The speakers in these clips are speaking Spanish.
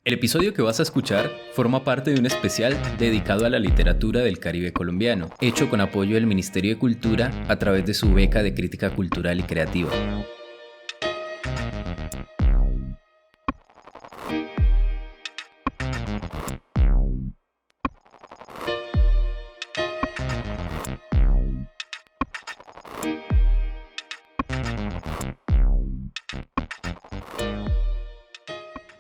El episodio que vas a escuchar forma parte de un especial dedicado a la literatura del Caribe colombiano, hecho con apoyo del Ministerio de Cultura a través de su beca de crítica cultural y creativa.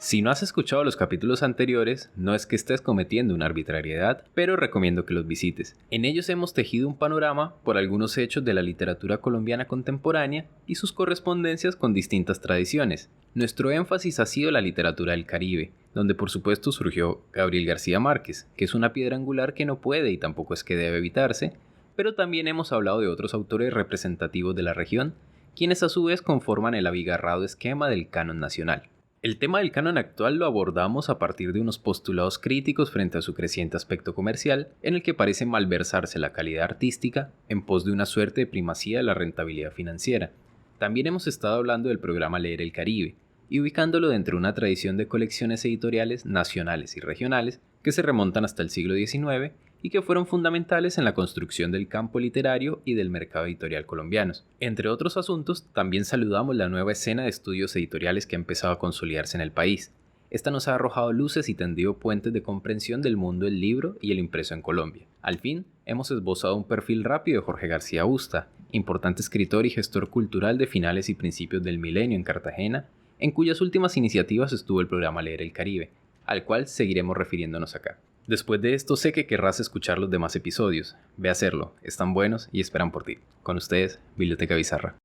Si no has escuchado los capítulos anteriores, no es que estés cometiendo una arbitrariedad, pero recomiendo que los visites. En ellos hemos tejido un panorama por algunos hechos de la literatura colombiana contemporánea y sus correspondencias con distintas tradiciones. Nuestro énfasis ha sido la literatura del Caribe, donde por supuesto surgió Gabriel García Márquez, que es una piedra angular que no puede y tampoco es que debe evitarse, pero también hemos hablado de otros autores representativos de la región, quienes a su vez conforman el abigarrado esquema del canon nacional. El tema del canon actual lo abordamos a partir de unos postulados críticos frente a su creciente aspecto comercial, en el que parece malversarse la calidad artística en pos de una suerte de primacía de la rentabilidad financiera. También hemos estado hablando del programa Leer el Caribe, y ubicándolo dentro de una tradición de colecciones editoriales nacionales y regionales que se remontan hasta el siglo XIX y que fueron fundamentales en la construcción del campo literario y del mercado editorial colombianos. Entre otros asuntos, también saludamos la nueva escena de estudios editoriales que ha empezado a consolidarse en el país. Esta nos ha arrojado luces y tendido puentes de comprensión del mundo del libro y el impreso en Colombia. Al fin, hemos esbozado un perfil rápido de Jorge García Busta, importante escritor y gestor cultural de finales y principios del milenio en Cartagena, en cuyas últimas iniciativas estuvo el programa Leer el Caribe, al cual seguiremos refiriéndonos acá. Después de esto sé que querrás escuchar los demás episodios. Ve a hacerlo, están buenos y esperan por ti. Con ustedes, Biblioteca Bizarra.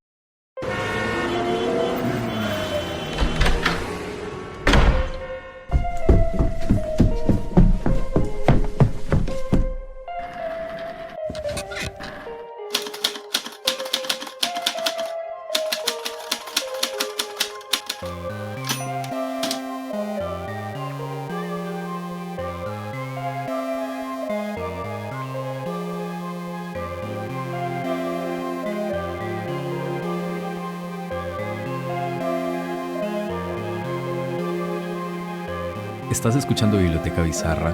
Estás escuchando Biblioteca Bizarra,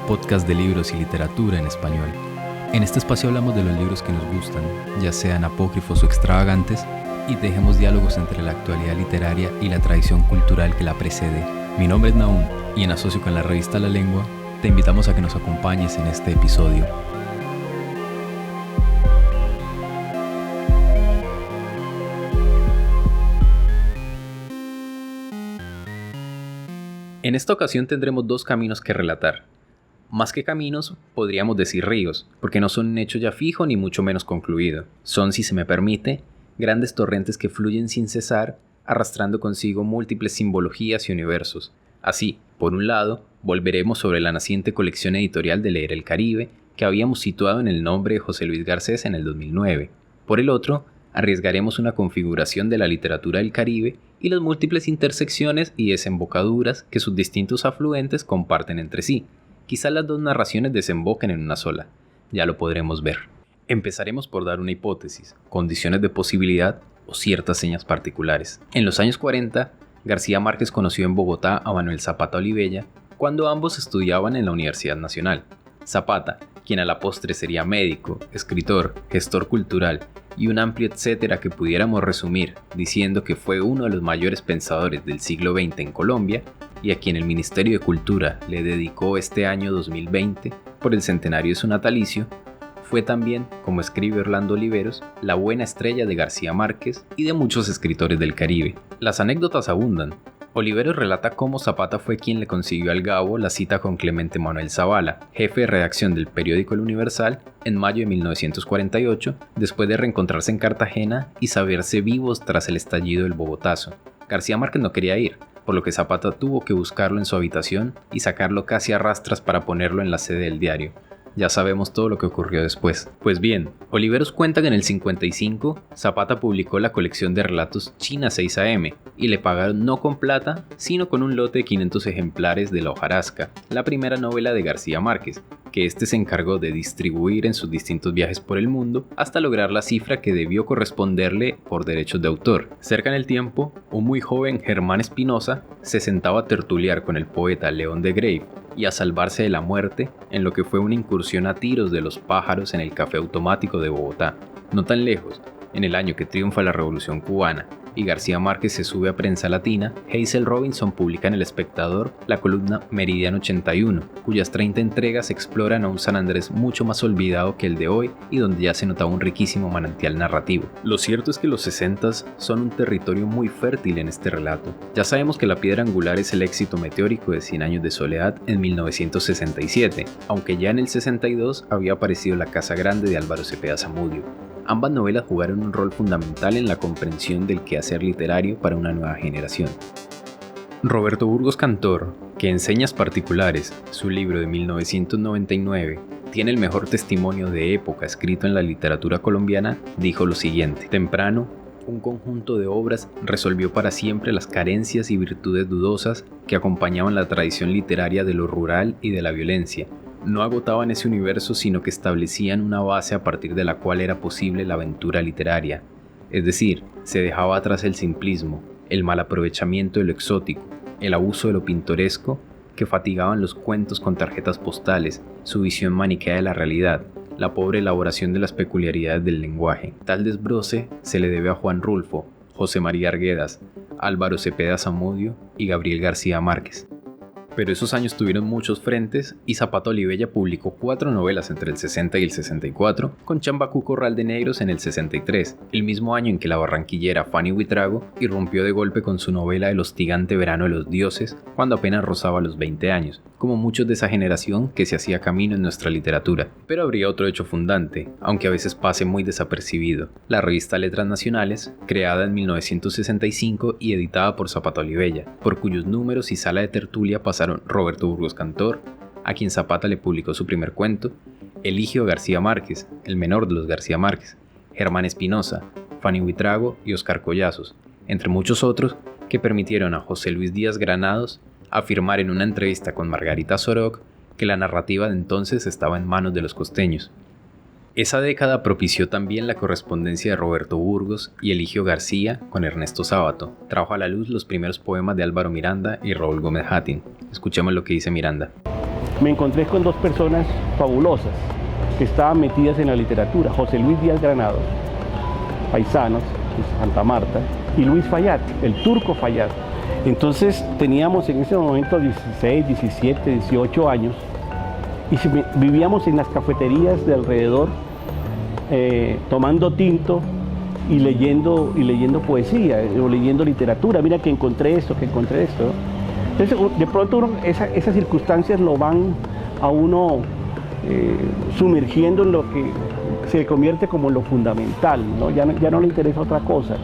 podcast de libros y literatura en español. En este espacio hablamos de los libros que nos gustan, ya sean apócrifos o extravagantes, y tejemos diálogos entre la actualidad literaria y la tradición cultural que la precede. Mi nombre es Nahum, y en asocio con la revista La Lengua, te invitamos a que nos acompañes en este episodio. En esta ocasión tendremos dos caminos que relatar. Más que caminos, podríamos decir ríos, porque no son un hecho ya fijo ni mucho menos concluido. Son, si se me permite, grandes torrentes que fluyen sin cesar, arrastrando consigo múltiples simbologías y universos. Así, por un lado, volveremos sobre la naciente colección editorial de Leer el Caribe, que habíamos situado en el nombre de José Luis Garcés en el 2009. Por el otro, arriesgaremos una configuración de la literatura del Caribe y las múltiples intersecciones y desembocaduras que sus distintos afluentes comparten entre sí. Quizá las dos narraciones desemboquen en una sola. Ya lo podremos ver. Empezaremos por dar una hipótesis, condiciones de posibilidad o ciertas señas particulares. En los años 40, García Márquez conoció en Bogotá a Manuel Zapata Olivella cuando ambos estudiaban en la Universidad Nacional. Zapata, quien a la postre sería médico, escritor, gestor cultural y un amplio etcétera que pudiéramos resumir diciendo que fue uno de los mayores pensadores del siglo XX en Colombia y a quien el Ministerio de Cultura le dedicó este año 2020 por el centenario de su natalicio, fue también, como escribe Orlando Oliveros, la buena estrella de García Márquez y de muchos escritores del Caribe. Las anécdotas abundan. Oliveros relata cómo Zapata fue quien le consiguió al Gabo la cita con Clemente Manuel Zavala, jefe de redacción del periódico El Universal, en mayo de 1948, después de reencontrarse en Cartagena y saberse vivos tras el estallido del Bogotazo. García Márquez no quería ir, por lo que Zapata tuvo que buscarlo en su habitación y sacarlo casi a rastras para ponerlo en la sede del diario. Ya sabemos todo lo que ocurrió después. Pues bien, Oliveros cuenta que en el 55 Zapata publicó la colección de relatos China 6 AM y le pagaron no con plata, sino con un lote de 500 ejemplares de La hojarasca, la primera novela de García Márquez, que éste se encargó de distribuir en sus distintos viajes por el mundo hasta lograr la cifra que debió corresponderle por derechos de autor. Cerca en el tiempo, un muy joven Germán Espinosa se sentaba a tertuliar con el poeta León de Grave y a salvarse de la muerte en lo que fue una incursión a tiros de los pájaros en el café automático de Bogotá. No tan lejos, en el año que triunfa la Revolución Cubana y García Márquez se sube a Prensa Latina, Hazel Robinson publica en El Espectador la columna Meridiano 81, cuyas 30 entregas exploran a un San Andrés mucho más olvidado que el de hoy y donde ya se notaba un riquísimo manantial narrativo. Lo cierto es que los 60s son un territorio muy fértil en este relato. Ya sabemos que la piedra angular es el éxito meteórico de 100 años de soledad en 1967, aunque ya en el 62 había aparecido La Casa Grande de Álvaro Cepeda Zamudio. Ambas novelas jugaron un rol fundamental en la comprensión del quehacer literario para una nueva generación. Roberto Burgos Cantor, que en Señas Particulares, su libro de 1999, tiene el mejor testimonio de época escrito en la literatura colombiana, dijo lo siguiente: temprano, un conjunto de obras resolvió para siempre las carencias y virtudes dudosas que acompañaban la tradición literaria de lo rural y de la violencia. No agotaban ese universo, sino que establecían una base a partir de la cual era posible la aventura literaria. Es decir, se dejaba atrás el simplismo, el mal aprovechamiento de lo exótico, el abuso de lo pintoresco que fatigaban los cuentos con tarjetas postales, su visión maniquea de la realidad, la pobre elaboración de las peculiaridades del lenguaje. Tal desbroce se le debe a Juan Rulfo, José María Arguedas, Álvaro Cepeda Zamudio y Gabriel García Márquez. Pero esos años tuvieron muchos frentes y Zapata Olivella publicó 4 novelas entre el 60 y el 64, con Chambacú Corral de Negros en el 63, el mismo año en que la barranquillera Fanny Buitrago irrumpió de golpe con su novela El hostigante verano de los dioses, cuando apenas rozaba los 20 años, como muchos de esa generación que se hacía camino en nuestra literatura. Pero habría otro hecho fundante, aunque a veces pase muy desapercibido: la revista Letras Nacionales, creada en 1965 y editada por Zapata Olivella, por cuyos números y sala de tertulia pasaron Roberto Burgos Cantor, a quien Zapata le publicó su primer cuento, Eligio García Márquez, el menor de los García Márquez, Germán Espinosa, Fanny Buitrago y Oscar Collazos, entre muchos otros que permitieron a José Luis Díaz Granados afirmar en una entrevista con Margarita Sorok que la narrativa de entonces estaba en manos de los costeños. Esa década propició también la correspondencia de Roberto Burgos y Eligio García con Ernesto Sábato. Trajo a la luz los primeros poemas de Álvaro Miranda y Raúl Gómez Hattin. Escuchemos lo que dice Miranda. Me encontré con 2 personas fabulosas que estaban metidas en la literatura: José Luis Díaz Granados, paisanos de Santa Marta, y Luis Fayad, el turco Fayad. Entonces teníamos en ese momento 16, 17, 18 años y vivíamos en las cafeterías de alrededor, tomando tinto y leyendo poesía o leyendo literatura. Mira que encontré esto, que encontré esto. Entonces de pronto esas circunstancias lo van a uno sumergiendo en lo que se convierte como lo fundamental, ¿no? Ya no le interesa otra cosa,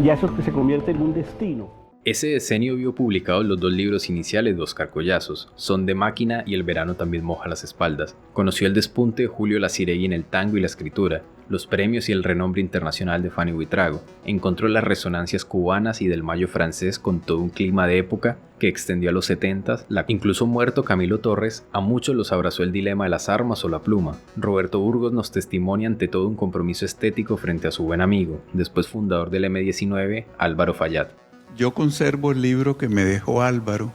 ya eso se convierte en un destino. Ese decenio vio publicados los 2 libros iniciales de Oscar Collazos, Son de máquina y El verano también moja las espaldas. Conoció el despunte de Julio Laciregui en el tango y la escritura, los premios y el renombre internacional de Fanny Buitrago. Encontró las resonancias cubanas y del mayo francés con todo un clima de época que extendió a los 70s. Incluso muerto Camilo Torres, a muchos los abrazó el dilema de las armas o la pluma. Roberto Burgos nos testimonia ante todo un compromiso estético frente a su buen amigo, después fundador del M19, Álvaro Fayad. Yo conservo el libro que me dejó Álvaro.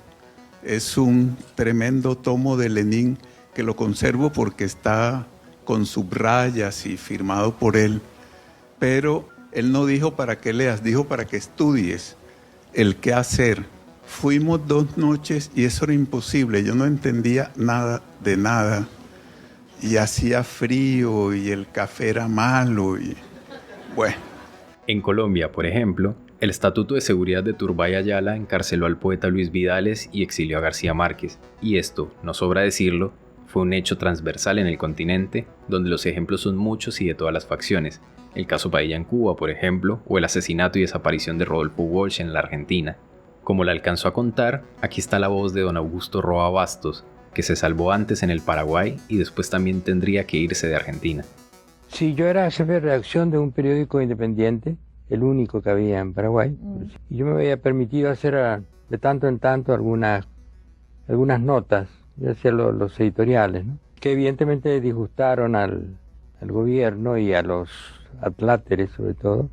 Es un tremendo tomo de Lenin que lo conservo porque está con subrayas y firmado por él. Pero él no dijo para que leas, dijo para que estudies el qué hacer. Fuimos 2 noches y eso era imposible. Yo no entendía nada de nada. Y hacía frío y el café era malo y bueno. En Colombia, por ejemplo, el Estatuto de Seguridad de Turbay Ayala encarceló al poeta Luis Vidales y exilió a García Márquez, y esto, no sobra decirlo, fue un hecho transversal en el continente, donde los ejemplos son muchos y de todas las facciones. El caso Padilla en Cuba, por ejemplo, o el asesinato y desaparición de Rodolfo Walsh en la Argentina. Como la alcanzó a contar, aquí está la voz de don Augusto Roa Bastos, que se salvó antes en el Paraguay y después también tendría que irse de Argentina. Sí, yo era jefe de redacción de un periódico independiente, el único que había en Paraguay. Y yo me había permitido hacer de tanto en tanto algunas notas. Yo hacía los editoriales, ¿no? que evidentemente disgustaron al gobierno y a los atláteres sobre todo,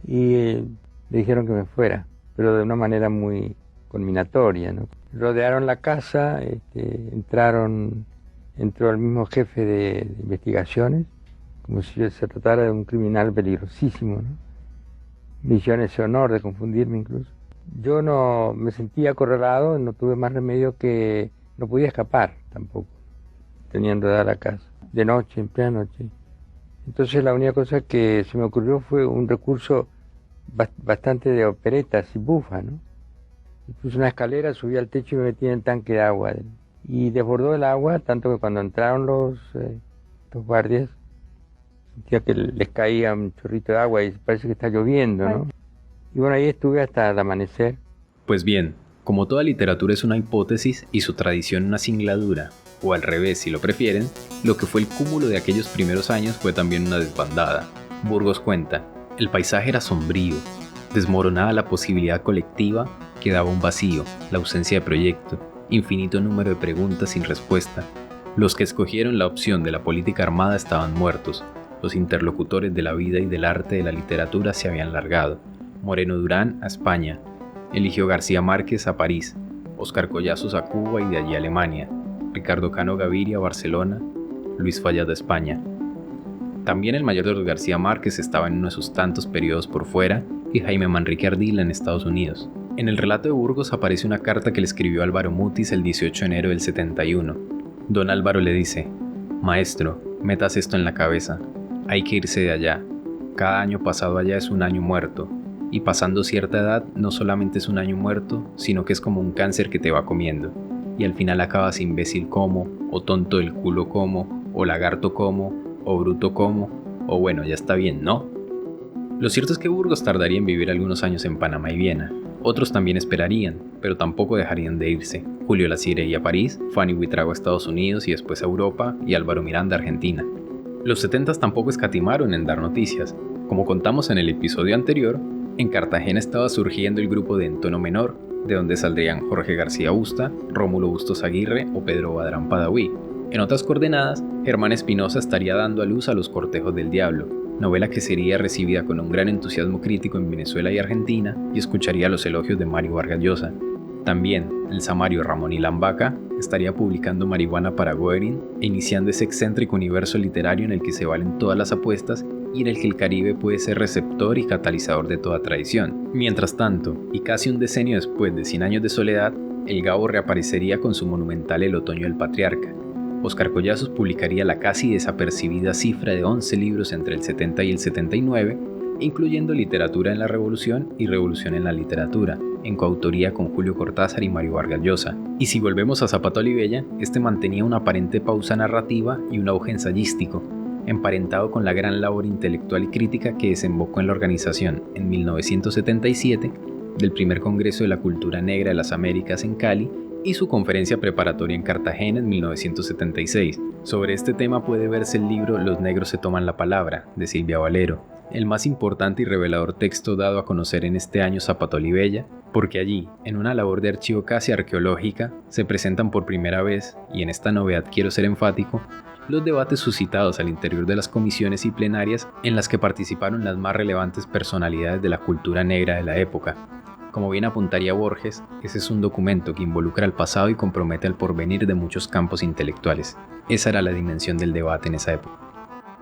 y me dijeron que me fuera, pero de una manera muy conminatoria, ¿no? Rodearon la casa, entró el mismo jefe de investigaciones, como si se tratara de un criminal peligrosísimo, ¿no? Me hicieron ese honor de confundirme incluso. Yo no me sentía acorralado, no tuve más remedio que no podía escapar tampoco, tenían rodeada la casa, de noche, en plena noche. Entonces la única cosa que se me ocurrió fue un recurso bastante de operetas y bufa, ¿no? Puse una escalera, subí al techo y me metí en el tanque de agua. Y desbordó el agua, tanto que cuando entraron los guardias, sentía que les caía un chorrito de agua y parece que está lloviendo, ¿no? Y bueno, ahí estuve hasta el amanecer. Pues bien, como toda literatura es una hipótesis y su tradición una singladura, o al revés si lo prefieren, lo que fue el cúmulo de aquellos primeros años fue también una desbandada. Burgos cuenta, el paisaje era sombrío, desmoronada la posibilidad colectiva, quedaba un vacío, la ausencia de proyecto, infinito número de preguntas sin respuesta. Los que escogieron la opción de la política armada estaban muertos, los interlocutores de la vida y del arte de la literatura se habían largado. Moreno Durán a España, Eligio García Márquez a París, Óscar Collazos a Cuba y de allí a Alemania, Ricardo Cano Gaviria a Barcelona, Luis Fayad a España. También el mayor de los García Márquez estaba en uno de sus tantos periodos por fuera y Jaime Manrique Ardila en Estados Unidos. En el relato de Burgos aparece una carta que le escribió Álvaro Mutis el 18 de enero del 71. Don Álvaro le dice: «Maestro, metas esto en la cabeza. Hay que irse de allá. Cada año pasado allá es un año muerto. Y pasando cierta edad no solamente es un año muerto, sino que es como un cáncer que te va comiendo. Y al final acabas imbécil como, o tonto del culo como, o lagarto como, o bruto como, o bueno, ya está bien, ¿no?». Lo cierto es que Burgos tardaría en vivir algunos años en Panamá y Viena. Otros también esperarían, pero tampoco dejarían de irse. Julio Lacyre a París, Fanny Buitrago a Estados Unidos y después a Europa, y Álvaro Miranda a Argentina. Los 70s tampoco escatimaron en dar noticias. Como contamos en el episodio anterior, en Cartagena estaba surgiendo el grupo de En Tono Menor, de donde saldrían Jorge García Busta, Rómulo Bustos Aguirre o Pedro Badrán Padaví. En otras coordenadas, Germán Espinosa estaría dando a luz a Los Cortejos del Diablo, novela que sería recibida con un gran entusiasmo crítico en Venezuela y Argentina y escucharía los elogios de Mario Vargas Llosa. También, el samario Ramón Ilán Vaca estaría publicando Marihuana para Goering e iniciando ese excéntrico universo literario en el que se valen todas las apuestas y en el que el Caribe puede ser receptor y catalizador de toda tradición. Mientras tanto, y casi un decenio después de 100 años de soledad, el Gabo reaparecería con su monumental El Otoño del Patriarca. Óscar Collazos publicaría la casi desapercibida cifra de 11 libros entre el 70 y el 79, incluyendo Literatura en la Revolución y Revolución en la Literatura, en coautoría con Julio Cortázar y Mario Vargas Llosa. Y si volvemos a Zapato Olivella, este mantenía una aparente pausa narrativa y un auge ensayístico, emparentado con la gran labor intelectual y crítica que desembocó en la organización, en 1977, del primer Congreso de la Cultura Negra de las Américas en Cali y su conferencia preparatoria en Cartagena en 1976. Sobre este tema puede verse el libro Los negros se toman la palabra, de Silvia Valero, el más importante y revelador texto dado a conocer en este año Zapato Olivella, porque allí, en una labor de archivo casi arqueológica, se presentan por primera vez, y en esta novedad quiero ser enfático, los debates suscitados al interior de las comisiones y plenarias en las que participaron las más relevantes personalidades de la cultura negra de la época. Como bien apuntaría Borges, ese es un documento que involucra al pasado y compromete al porvenir de muchos campos intelectuales. Esa era la dimensión del debate en esa época.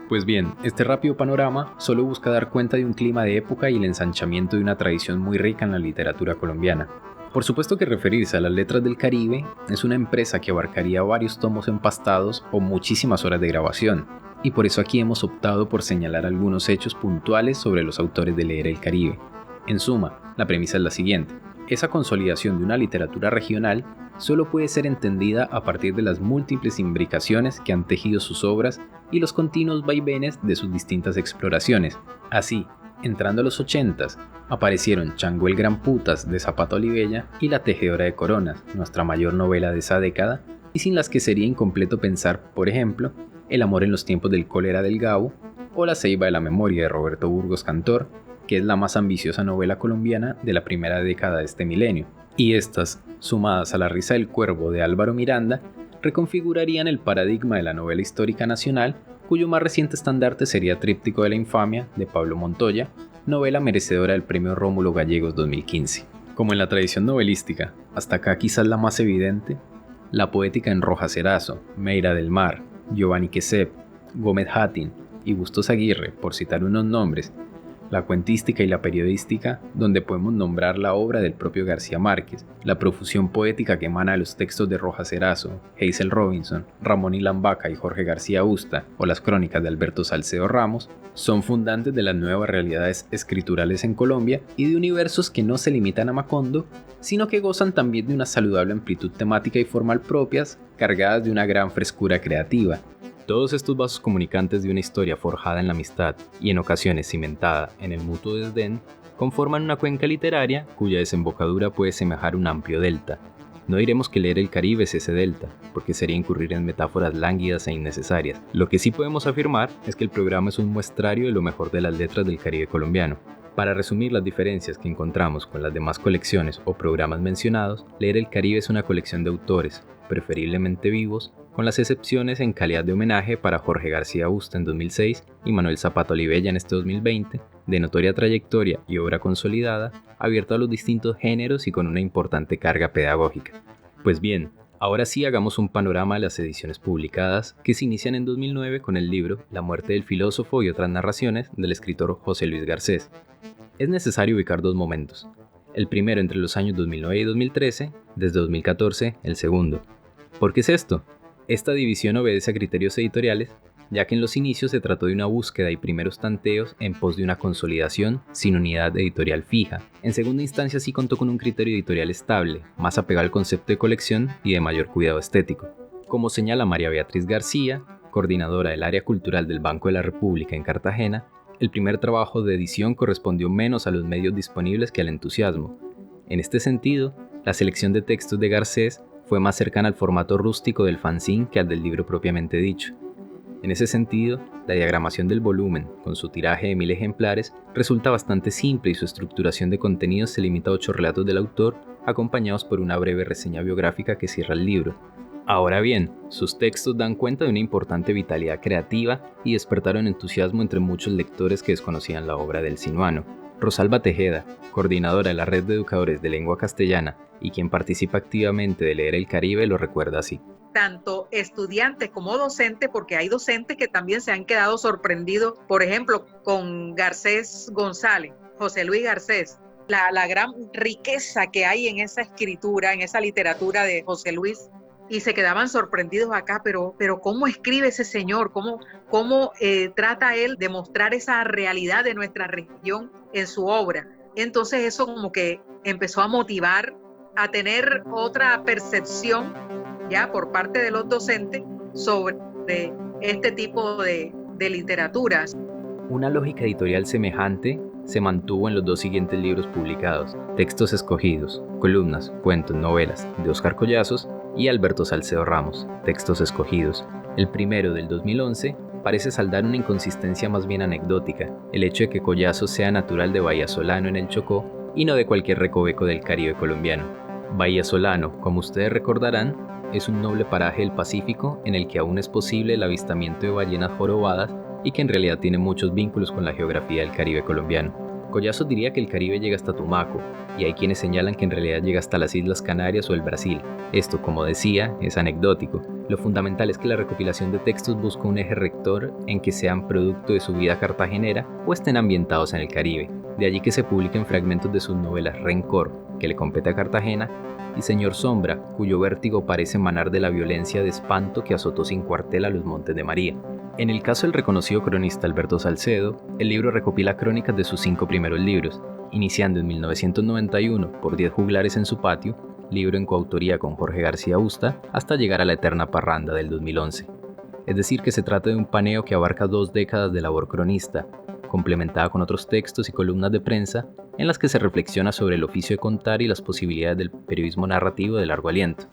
Pues bien, este rápido panorama solo busca dar cuenta de un clima de época y el ensanchamiento de una tradición muy rica en la literatura colombiana. Por supuesto que referirse a las letras del Caribe es una empresa que abarcaría varios tomos empastados o muchísimas horas de grabación, y por eso aquí hemos optado por señalar algunos hechos puntuales sobre los autores de Leer el Caribe. En suma, la premisa es la siguiente: esa consolidación de una literatura regional solo puede ser entendida a partir de las múltiples imbricaciones que han tejido sus obras y los continuos vaivenes de sus distintas exploraciones. Así, entrando a los 80s, aparecieron Chango el Gran Putas de Zapato Olivella y La Tejedora de Coronas, nuestra mayor novela de esa década, y sin las que sería incompleto pensar, por ejemplo, El amor en los tiempos del cólera del Gabo o La ceiba de la memoria de Roberto Burgos Cantor, que es la más ambiciosa novela colombiana de la primera década de este milenio. Y estas, sumadas a La risa del cuervo de Álvaro Miranda, reconfigurarían el paradigma de la novela histórica nacional, cuyo más reciente estandarte sería Tríptico de la Infamia, de Pablo Montoya, novela merecedora del Premio Rómulo Gallegos 2015. Como en la tradición novelística, hasta acá quizás la más evidente, la poética en Rojas Erazo, Meira del Mar, Giovanni Quesep, Gómez Hattin y Bustos Aguirre, por citar unos nombres, la cuentística y la periodística, donde podemos nombrar la obra del propio García Márquez, la profusión poética que emana de los textos de Rojas Erazo, Hazel Robinson, Ramón Ilambaca y Jorge García Usta, o las crónicas de Alberto Salcedo Ramos, son fundantes de las nuevas realidades escriturales en Colombia y de universos que no se limitan a Macondo, sino que gozan también de una saludable amplitud temática y formal propias, cargadas de una gran frescura creativa. Todos estos vasos comunicantes de una historia forjada en la amistad y en ocasiones cimentada en el mutuo desdén, conforman una cuenca literaria cuya desembocadura puede semejar un amplio delta. No diremos que leer el Caribe es ese delta, porque sería incurrir en metáforas lánguidas e innecesarias. Lo que sí podemos afirmar es que el programa es un muestrario de lo mejor de las letras del Caribe colombiano. Para resumir las diferencias que encontramos con las demás colecciones o programas mencionados, Leer el Caribe es una colección de autores, preferiblemente vivos, con las excepciones en calidad de homenaje para Jorge García Usta en 2006 y Manuel Zapata Olivella en este 2020, de notoria trayectoria y obra consolidada, abierto a los distintos géneros y con una importante carga pedagógica. Pues bien, ahora sí hagamos un panorama de las ediciones publicadas que se inician en 2009 con el libro La muerte del filósofo y otras narraciones del escritor José Luis Garcés. Es necesario ubicar dos momentos. El primero entre los años 2009 y 2013, desde 2014 el segundo. ¿Por qué es esto? Esta división obedece a criterios editoriales, ya que en los inicios se trató de una búsqueda y primeros tanteos en pos de una consolidación sin unidad editorial fija. En segunda instancia sí contó con un criterio editorial estable, más apegado al concepto de colección y de mayor cuidado estético. Como señala María Beatriz García, coordinadora del área cultural del Banco de la República en Cartagena, el primer trabajo de edición correspondió menos a los medios disponibles que al entusiasmo. En este sentido, la selección de textos de Garcés fue más cercana al formato rústico del fanzine que al del libro propiamente dicho. En ese sentido, la diagramación del volumen, con su tiraje de 1000 ejemplares, resulta bastante simple y su estructuración de contenidos se limita a 8 relatos del autor, acompañados por una breve reseña biográfica que cierra el libro. Ahora bien, sus textos dan cuenta de una importante vitalidad creativa y despertaron entusiasmo entre muchos lectores que desconocían la obra del sinuano. Rosalba Tejeda, coordinadora de la Red de Educadores de Lengua Castellana y quien participa activamente de Leer el Caribe, lo recuerda así. Tanto estudiantes como docentes, porque hay docentes que también se han quedado sorprendidos, por ejemplo, con Garcés González, José Luis Garcés, la gran riqueza que hay en esa escritura, en esa literatura de José Luis, y se quedaban sorprendidos acá, pero ¿cómo escribe ese señor? ¿Cómo trata él de mostrar esa realidad de nuestra región en su obra? Entonces eso como que empezó a motivar a tener otra percepción ya por parte de los docentes sobre este tipo de literaturas. Una lógica editorial semejante se mantuvo en los dos siguientes libros publicados: Textos Escogidos, columnas, cuentos, novelas, de Óscar Collazos, y Alberto Salcedo Ramos, Textos Escogidos. El primero, del 2011, parece saldar una inconsistencia más bien anecdótica, el hecho de que Collazos sea natural de Vallasolano en el Chocó y no de cualquier recoveco del Caribe colombiano. Vallasolano, como ustedes recordarán, es un noble paraje del Pacífico en el que aún es posible el avistamiento de ballenas jorobadas y que en realidad tiene muchos vínculos con la geografía del Caribe colombiano. Collazos diría que el Caribe llega hasta Tumaco, y hay quienes señalan que en realidad llega hasta las Islas Canarias o el Brasil. Esto, como decía, es anecdótico. Lo fundamental es que la recopilación de textos busca un eje rector en que sean producto de su vida cartagenera o estén ambientados en el Caribe. De allí que se publiquen fragmentos de sus novelas Rencor, que le compete a Cartagena, y Señor Sombra, cuyo vértigo parece emanar de la violencia de espanto que azotó sin cuartel a los Montes de María. En el caso del reconocido cronista Alberto Salcedo, el libro recopila crónicas de sus 5 primeros libros, iniciando en 1991 por 10 juglares en su patio, libro en coautoría con Jorge García Usta, hasta llegar a La Eterna Parranda del 2011. Es decir, que se trata de un paneo que abarca 2 décadas de labor cronista, complementada con otros textos y columnas de prensa en las que se reflexiona sobre el oficio de contar y las posibilidades del periodismo narrativo de largo aliento.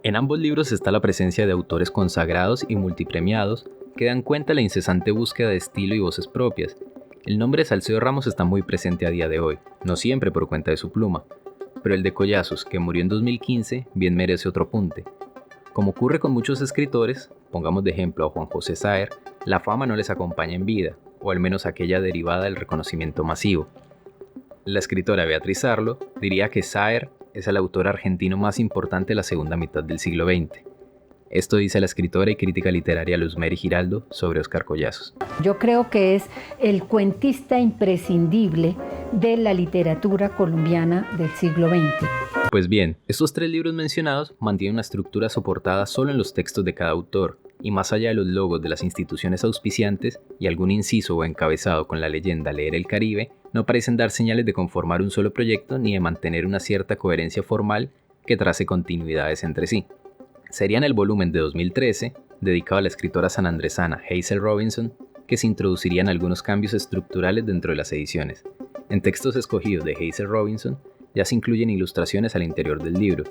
En ambos libros está la presencia de autores consagrados y multipremiados que dan cuenta de la incesante búsqueda de estilo y voces propias. El nombre de Salcedo Ramos está muy presente a día de hoy, no siempre por cuenta de su pluma, pero el de Collazos, que murió en 2015, bien merece otro apunte. Como ocurre con muchos escritores, pongamos de ejemplo a Juan José Saer, la fama no les acompaña en vida, o al menos aquella derivada del reconocimiento masivo. La escritora Beatriz Arlo diría que Saer es el autor argentino más importante de la segunda mitad del siglo XX. Esto dice la escritora y crítica literaria Luzmeri Giraldo sobre Óscar Collazos. Yo creo que es el cuentista imprescindible de la literatura colombiana del siglo XX. Pues bien, estos 3 libros mencionados mantienen una estructura soportada solo en los textos de cada autor, y más allá de los logos de las instituciones auspiciantes y algún inciso o encabezado con la leyenda Leer el Caribe, no parecen dar señales de conformar un solo proyecto ni de mantener una cierta coherencia formal que trace continuidades entre sí. Sería en el volumen de 2013, dedicado a la escritora sanandresana Hazel Robinson, que se introducirían algunos cambios estructurales dentro de las ediciones. En textos escogidos de Hazel Robinson ya se incluyen ilustraciones al interior del libro,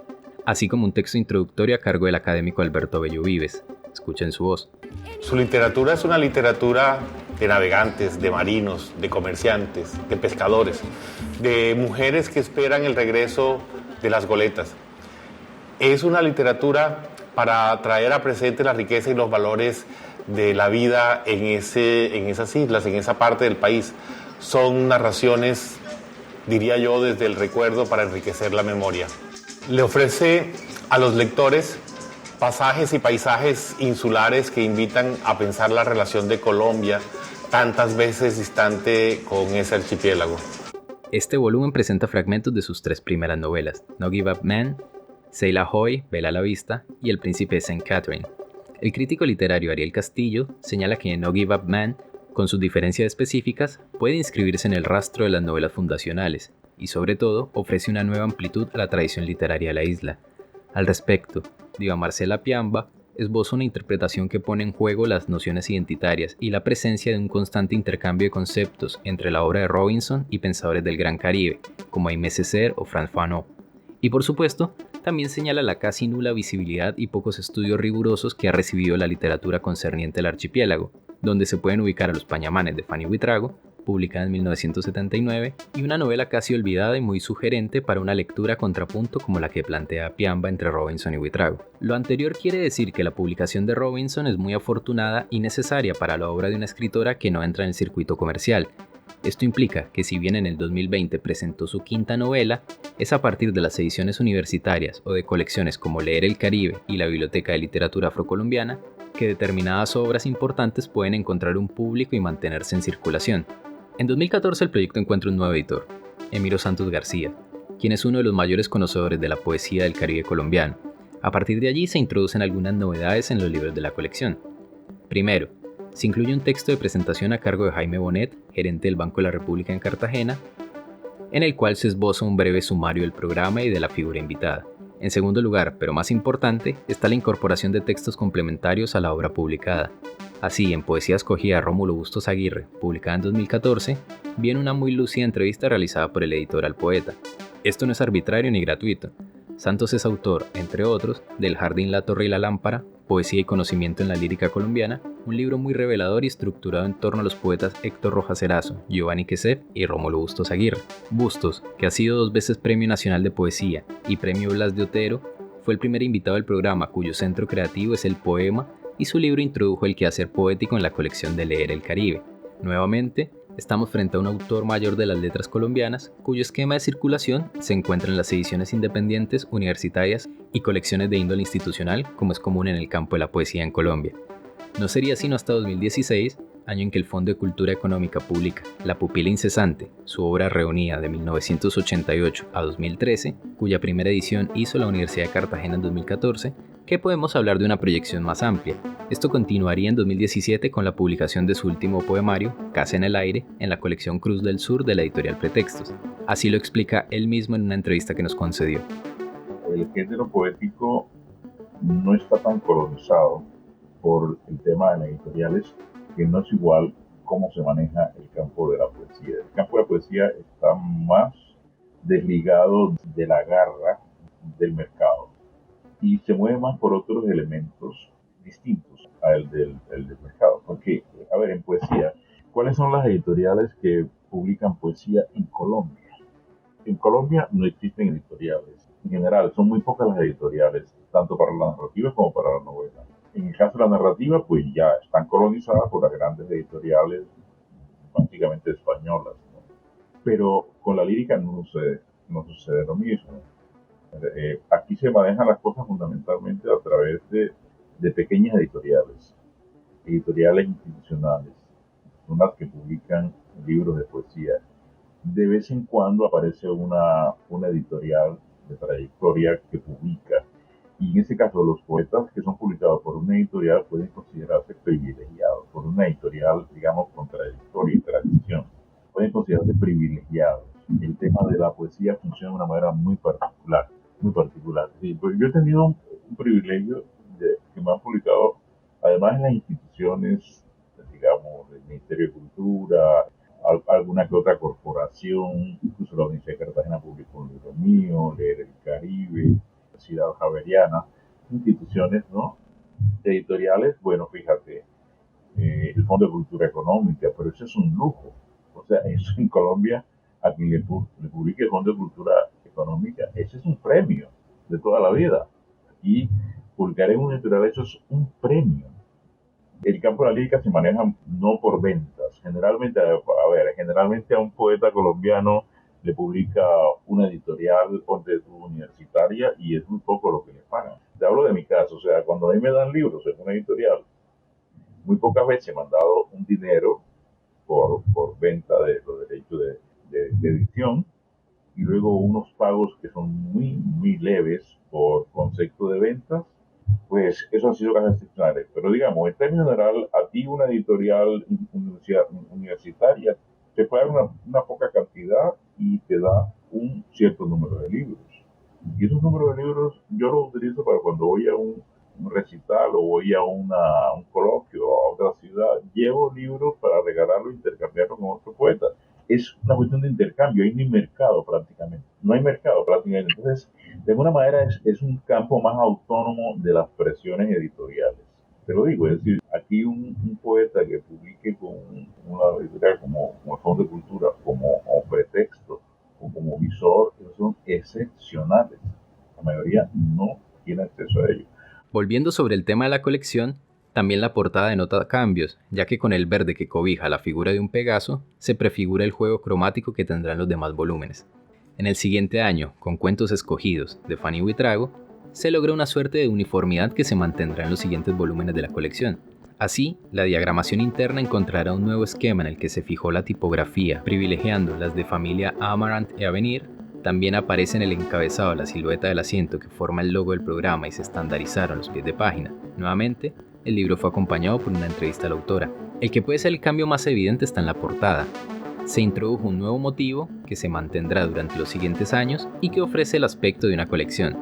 así como un texto introductorio a cargo del académico Alberto Bello Vives. Escuchen su voz. Su literatura es una literatura de navegantes, de marinos, de comerciantes, de pescadores, de mujeres que esperan el regreso de las goletas. Es una literatura para traer a presente la riqueza y los valores de la vida en esas islas, en esa parte del país. Son narraciones, diría yo, desde el recuerdo para enriquecer la memoria. Le ofrece a los lectores pasajes y paisajes insulares que invitan a pensar la relación de Colombia, tantas veces distante con ese archipiélago. Este volumen presenta fragmentos de sus 3 primeras novelas, No Give Up Man, Sail Ahoy, Vela a la Vista y El Príncipe de St. Catherine. El crítico literario Ariel Castillo señala que No Give Up Man, con sus diferencias específicas, puede inscribirse en el rastro de las novelas fundacionales y, sobre todo, ofrece una nueva amplitud a la tradición literaria de la isla. Al respecto, Diva Marcela Piamba esboza una interpretación que pone en juego las nociones identitarias y la presencia de un constante intercambio de conceptos entre la obra de Robinson y pensadores del Gran Caribe, como Aimé Césaire o Frantz Fanon. Y por supuesto, también señala la casi nula visibilidad y pocos estudios rigurosos que ha recibido la literatura concerniente al archipiélago, donde se pueden ubicar a Los Pañamanes de Fanny Buitrago, publicada en 1979, y una novela casi olvidada y muy sugerente para una lectura a contrapunto como la que plantea Piamba entre Robinson y Buitrago. Lo anterior quiere decir que la publicación de Robinson es muy afortunada y necesaria para la obra de una escritora que no entra en el circuito comercial. Esto implica que si bien en el 2020 presentó su 5ª novela, es a partir de las ediciones universitarias o de colecciones como Leer el Caribe y la Biblioteca de Literatura Afrocolombiana que determinadas obras importantes pueden encontrar un público y mantenerse en circulación. En 2014 el proyecto encuentra un nuevo editor, Emiro Santos García, quien es uno de los mayores conocedores de la poesía del Caribe colombiano. A partir de allí se introducen algunas novedades en los libros de la colección. Primero, se incluye un texto de presentación a cargo de Jaime Bonet, gerente del Banco de la República en Cartagena, en el cual se esboza un breve sumario del programa y de la figura invitada. En segundo lugar, pero más importante, está la incorporación de textos complementarios a la obra publicada. Así, en Poesía escogida de Rómulo Bustos Aguirre, publicada en 2014, viene una muy lúcida entrevista realizada por el editor al poeta. Esto no es arbitrario ni gratuito. Santos es autor, entre otros, del Jardín, la Torre y la Lámpara, Poesía y Conocimiento en la Lírica Colombiana, un libro muy revelador y estructurado en torno a los poetas Héctor Rojas Erazo, Giovanni Quesep y Rómulo Bustos Aguirre. Bustos, que ha sido 2 veces Premio Nacional de Poesía y Premio Blas de Otero, fue el primer invitado del programa cuyo centro creativo es el poema y su libro introdujo el quehacer poético en la colección de Leer el Caribe. Nuevamente, estamos frente a un autor mayor de las letras colombianas, cuyo esquema de circulación se encuentra en las ediciones independientes, universitarias y colecciones de índole institucional, como es común en el campo de la poesía en Colombia. No sería sino hasta 2016, año en que el Fondo de Cultura Económica publica La Pupila Incesante, su obra reunida de 1988 a 2013, cuya primera edición hizo la Universidad de Cartagena en 2014, que podemos hablar de una proyección más amplia. Esto continuaría en 2017 con la publicación de su último poemario, Casa en el Aire, en la colección Cruz del Sur de la editorial Pretextos. Así lo explica él mismo en una entrevista que nos concedió. El género poético no está tan colonizado por el tema de las editoriales, que no es igual cómo se maneja el campo de la poesía. El campo de la poesía está más desligado de la garra del mercado y se mueve más por otros elementos distintos al del mercado. Porque, a ver, en poesía, ¿cuáles son las editoriales que publican poesía en Colombia? En Colombia no existen editoriales en general, son muy pocas las editoriales, tanto para la narrativa como para la novela. En el caso de la narrativa, pues ya están colonizadas por las grandes editoriales, básicamente españolas, ¿no? Pero con la lírica no sucede lo mismo. Aquí se manejan las cosas fundamentalmente a través de pequeñas editoriales institucionales, son las que publican libros de poesía. De vez en cuando aparece una editorial de trayectoria que publica, y en ese caso los poetas que son publicados por una editorial pueden considerarse privilegiados, por una editorial, digamos, con trayectoria y tradición, pueden considerarse privilegiados. El tema de la poesía funciona de una manera muy particular. Sí, pues yo he tenido un privilegio que me han publicado, además en las instituciones, digamos, del Ministerio de Cultura, alguna que otra corporación, incluso la Universidad de Cartagena publicó un libro mío, Leer el Caribe, la Ciudad Javeriana, instituciones, ¿no?, editoriales. Bueno, fíjate, el Fondo de Cultura Económica, pero eso es un lujo. O sea, eso en Colombia, a quien le publique el Fondo de Cultura Económica, ese es un premio de toda la vida. Y publicar en una editorial, eso es un premio. El campo de la lírica se maneja no por ventas. Generalmente a un poeta colombiano le publica una editorial universitaria y es muy poco lo que le pagan. Te hablo de mi caso, o sea, cuando a mí me dan libros en una editorial, muy pocas veces me han dado un dinero por venta de los derechos de edición, y luego unos pagos que son muy, muy leves por concepto de ventas. Pues eso ha sido casos excepcionales. Pero digamos, en términos general, a ti una editorial universitaria te paga una poca cantidad y te da un cierto número de libros. Y esos números de libros yo los utilizo para cuando voy a un recital o voy a un coloquio a otra ciudad, llevo libros para regalarlo e intercambiarlo con otro poeta. Es una cuestión de intercambio, hay ni mercado prácticamente, no hay mercado prácticamente. Entonces, de alguna manera es un campo más autónomo de las presiones editoriales. Te lo digo, es decir, aquí un poeta que publique con una editorial como el Fondo de Cultura, como pretexto o como visor, esos son excepcionales. La mayoría no tiene acceso a ello. Volviendo sobre el tema de la colección, también la portada denota cambios, ya que con el verde que cobija la figura de un Pegaso, se prefigura el juego cromático que tendrán los demás volúmenes. En el siguiente año, con Cuentos Escogidos, de Fanny Buitrago, se logra una suerte de uniformidad que se mantendrá en los siguientes volúmenes de la colección. Así, la diagramación interna encontrará un nuevo esquema en el que se fijó la tipografía, privilegiando las de familia Amaranth y Avenir. También aparece en el encabezado la silueta del asiento que forma el logo del programa y se estandarizaron los pies de página. Nuevamente, el libro fue acompañado por una entrevista a la autora. El que puede ser el cambio más evidente está en la portada. Se introdujo un nuevo motivo que se mantendrá durante los siguientes años y que ofrece el aspecto de una colección.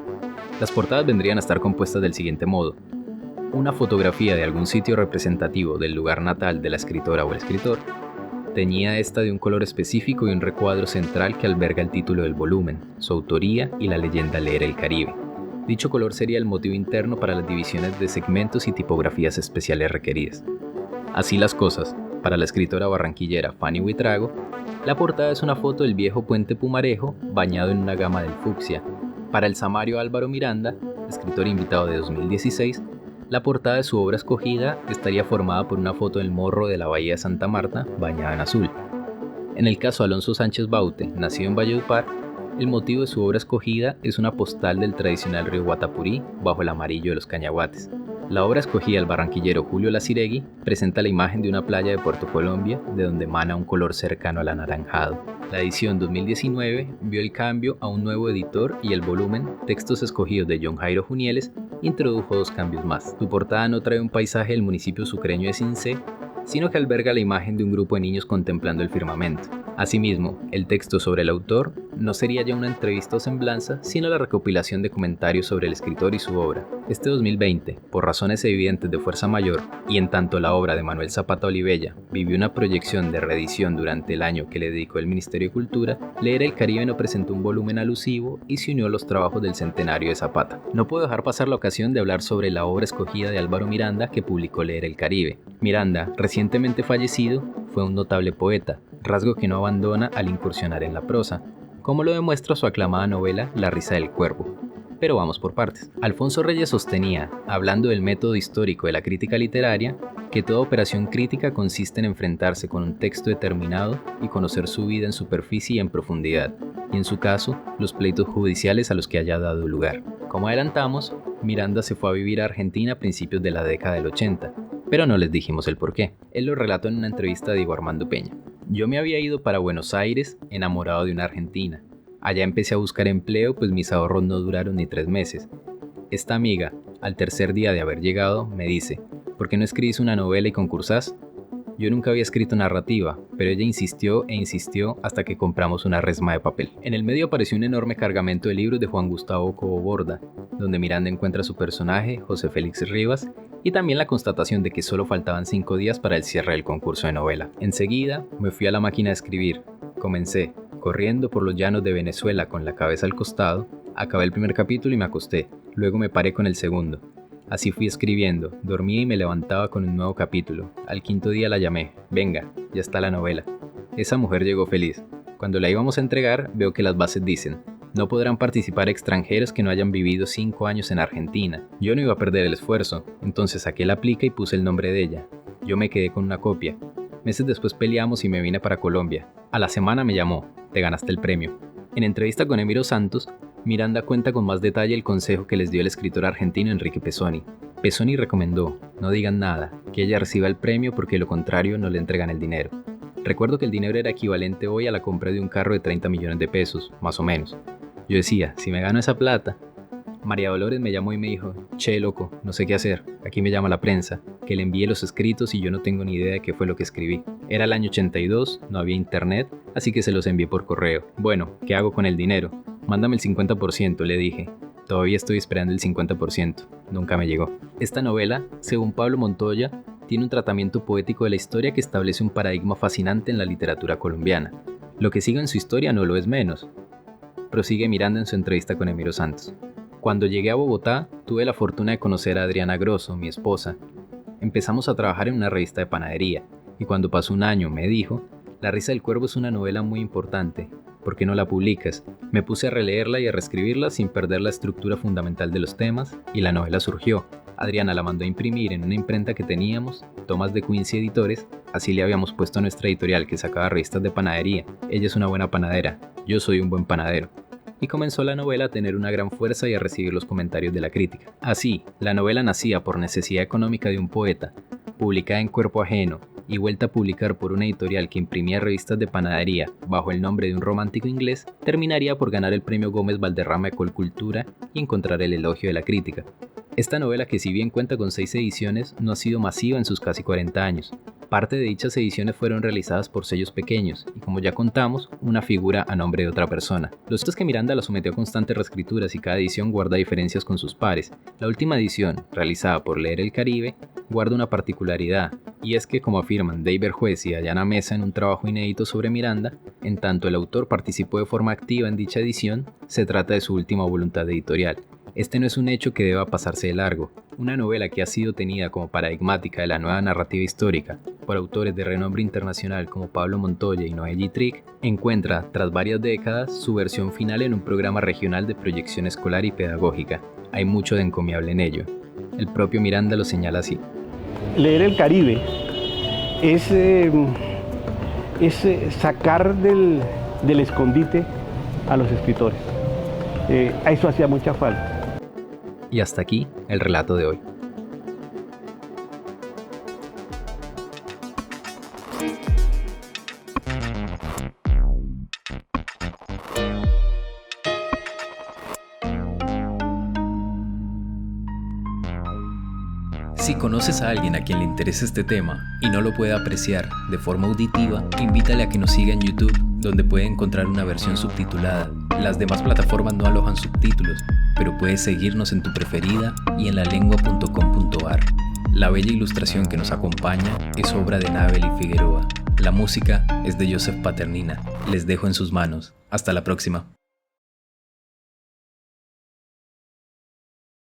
Las portadas vendrían a estar compuestas del siguiente modo: una fotografía de algún sitio representativo del lugar natal de la escritora o el escritor, teñida esta de un color específico y un recuadro central que alberga el título del volumen, su autoría y la leyenda Leer el Caribe. Dicho color sería el motivo interno para las divisiones de segmentos y tipografías especiales requeridas. Así las cosas, para la escritora barranquillera Fanny Buitrago, la portada es una foto del viejo puente Pumarejo bañado en una gama del fucsia. Para el samario Álvaro Miranda, escritor invitado de 2016, la portada de su obra escogida estaría formada por una foto del morro de la bahía de Santa Marta bañada en azul. En el caso de Alonso Sánchez Baute, nacido en Valledupar, el motivo de su obra escogida es una postal del tradicional río Guatapurí bajo el amarillo de los cañaguates. La obra escogida del barranquillero Julio Laciregui presenta la imagen de una playa de Puerto Colombia de donde emana un color cercano al anaranjado. La edición 2019 vio el cambio a un nuevo editor y el volumen Textos Escogidos de John Jairo Junieles introdujo dos cambios más. Su portada no trae un paisaje del municipio sucreño de Cincé, sino que alberga la imagen de un grupo de niños contemplando el firmamento. Asimismo, el texto sobre el autor no sería ya una entrevista o semblanza, sino la recopilación de comentarios sobre el escritor y su obra. Este 2020, por razones evidentes de fuerza mayor, y en tanto la obra de Manuel Zapata Olivella vivió una proyección de reedición durante el año que le dedicó el Ministerio de Cultura, Leer el Caribe no presentó un volumen alusivo y se unió a los trabajos del centenario de Zapata. No puedo dejar pasar la ocasión de hablar sobre la obra escogida de Álvaro Miranda que publicó Leer el Caribe. Miranda, recientemente fallecido, fue un notable poeta, rasgo que no abandona al incursionar en la prosa. como lo demuestra su aclamada novela La risa del cuervo. Pero vamos por partes. Alfonso Reyes sostenía, hablando del método histórico de la crítica literaria, que toda operación crítica consiste en enfrentarse con un texto determinado y conocer su vida en superficie y en profundidad, y en su caso, los pleitos judiciales a los que haya dado lugar. Como adelantamos, Miranda se fue a vivir a Argentina a principios de la década del 80, pero no les dijimos el porqué. Él lo relató en una entrevista a Diego Armando Peña. Yo me había ido para Buenos Aires enamorado de una argentina. Allá empecé a buscar empleo, pues mis ahorros no duraron ni 3 meses. Esta amiga, al tercer día de haber llegado, me dice, ¿por qué no escribís una novela y concursás? Yo nunca había escrito narrativa, pero ella insistió e insistió hasta que compramos una resma de papel. En el medio apareció un enorme cargamento de libros de Juan Gustavo Cobo Borda, donde Miranda encuentra a su personaje, José Félix Rivas, y también la constatación de que solo faltaban 5 días para el cierre del concurso de novela. Enseguida me fui a la máquina de escribir. Comencé, corriendo por los llanos de Venezuela con la cabeza al costado, acabé el primer capítulo y me acosté, luego me paré con el segundo. Así fui escribiendo, dormía y me levantaba con un nuevo capítulo. Al 5.º día la llamé, venga, ya está la novela. Esa mujer llegó feliz. Cuando la íbamos a entregar, veo que las bases dicen, no podrán participar extranjeros que no hayan vivido 5 años en Argentina. Yo no iba a perder el esfuerzo, entonces saqué la plica y puse el nombre de ella. Yo me quedé con una copia. Meses después peleamos y me vine para Colombia. A la semana me llamó, te ganaste el premio. En entrevista con Emiro Santos, Miranda cuenta con más detalle el consejo que les dio el escritor argentino Enrique Pesoni. Pesoni recomendó, no digan nada, que ella reciba el premio porque de lo contrario no le entregan el dinero. Recuerdo que el dinero era equivalente hoy a la compra de un carro de 30 millones de pesos, más o menos. Yo decía, si me gano esa plata... María Dolores me llamó y me dijo, che loco, no sé qué hacer, aquí me llama la prensa, que le envíe los escritos y yo no tengo ni idea de qué fue lo que escribí. Era el año 82, no había internet, así que se los envié por correo. Bueno, ¿qué hago con el dinero? Mándame el 50%, le dije. Todavía estoy esperando el 50%, nunca me llegó. Esta novela, según Pablo Montoya, tiene un tratamiento poético de la historia que establece un paradigma fascinante en la literatura colombiana. Lo que sigue en su historia no lo es menos. Prosigue Miranda en su entrevista con Emiro Santos. Cuando llegué a Bogotá, tuve la fortuna de conocer a Adriana Grosso, mi esposa. Empezamos a trabajar en una revista de panadería, y cuando pasó un año me dijo, La risa del cuervo es una novela muy importante, ¿por qué no la publicas? Me puse a releerla y a reescribirla sin perder la estructura fundamental de los temas, y la novela surgió. Adriana la mandó a imprimir en una imprenta que teníamos, Tomás de Quincy Editores, así le habíamos puesto a nuestra editorial que sacaba revistas de panadería. Ella es una buena panadera, yo soy un buen panadero. Y comenzó la novela a tener una gran fuerza y a recibir los comentarios de la crítica. Así, la novela nacía por necesidad económica de un poeta, publicada en cuerpo ajeno y vuelta a publicar por una editorial que imprimía revistas de panadería bajo el nombre de un romántico inglés, terminaría por ganar el premio Gómez Valderrama de Colcultura y encontrar el elogio de la crítica. Esta novela, que si bien cuenta con 6 ediciones, no ha sido masiva en sus casi 40 años. Parte de dichas ediciones fueron realizadas por sellos pequeños y, como ya contamos, una figura a nombre de otra persona. Lo cierto es que Miranda la sometió a constantes reescrituras y cada edición guarda diferencias con sus pares. La última edición, realizada por Leer el Caribe, guarda una particularidad, y es que, como afirman David Juez y Dayana Mesa en un trabajo inédito sobre Miranda, en tanto el autor participó de forma activa en dicha edición, se trata de su última voluntad editorial. Este no es un hecho que deba pasarse de largo. Una novela que ha sido tenida como paradigmática de la nueva narrativa histórica por autores de renombre internacional como Pablo Montoya y Noé Trick, encuentra, tras varias décadas, su versión final en un programa regional de proyección escolar y pedagógica. Hay mucho de encomiable en ello. El propio Miranda lo señala así. Leer el Caribe es sacar del escondite a los escritores. A eso hacía mucha falta. Y hasta aquí el relato de hoy. Si conoces a alguien a quien le interese este tema y no lo puede apreciar de forma auditiva, invítale a que nos siga en YouTube, donde puede encontrar una versión subtitulada. Las demás plataformas no alojan subtítulos, pero puedes seguirnos en tu preferida y en lalengua.com.ar. La bella ilustración que nos acompaña es obra de Nabel y Figueroa. La música es de Joseph Paternina. Les dejo en sus manos. Hasta la próxima.